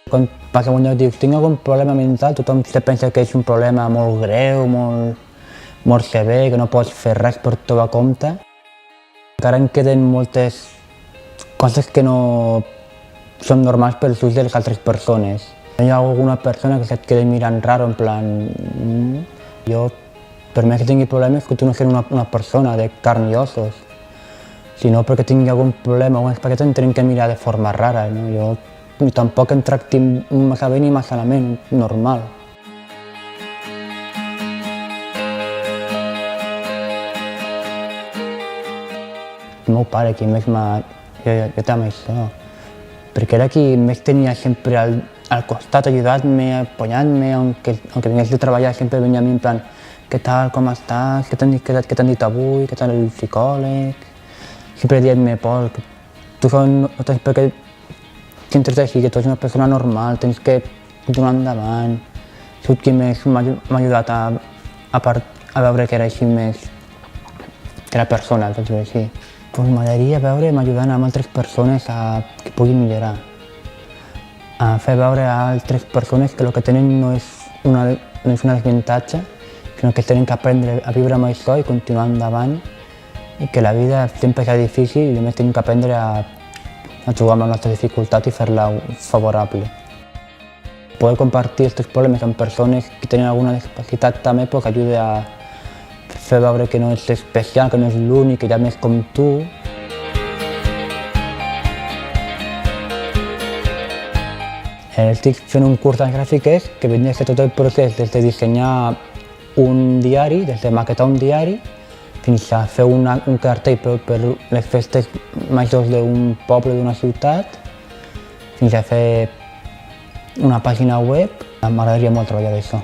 Quan vas a un lloc i dius tinc algun problema mental, tothom se pensa que és un problema molt greu, molt sever, que no pots fer res per teu compte. Encara em queden moltes coses que no són normals per als ulls de les altres persones. Hi ha alguna persona que se't queda mirant raro, en plan... Jo, per més que tingui problemes, continuo sent una persona de carn i ossos. Si no perquè tingui algun problema o perquè em tenen que mirar de forma rara. Jo tampoc em tracti massa bé ni massa malament, normal. El meu pare, qui més m'ha... Jo també això. Perquè era qui més tenia sempre al costat, ajudant-me, apoyant-me, aunque vingués de treballar, sempre venia a mi en plan què tal, com estàs, què t'han dit avui, què tal el psicòleg... Sempre dient-me, Pol, tu no tens per què sentir-te així, que tu ets una persona normal, tens que donar endavant. Ha sigut qui més m'ha ajudat a veure que era així més... que era persona, per dir-ho així. M'agradaria veure'm ajudant amb altres persones que puguin millorar. A fer veure a altres persones que el que tenen no és un avantatge, sinó que tenen que aprendre a viure amb això i continuar endavant, i que la vida sempre serà difícil i només tenim que aprendre a jugar amb la nostra dificultat i fer-la favorable. Poder compartir aquests problemes amb persones que tenen alguna discapacitat també ajuda a fer veure que no ets especial, que no ets l'únic, que hi ha més com tu. Estic fent un curs de gràfiques que vindria a ser tot el procés des de dissenyar un diari, des de maquetar un diari, fins a fer un cartell per les festes majors d'un poble, d'una ciutat, fins a fer una pàgina web. M'agradaria molt treballar d'això.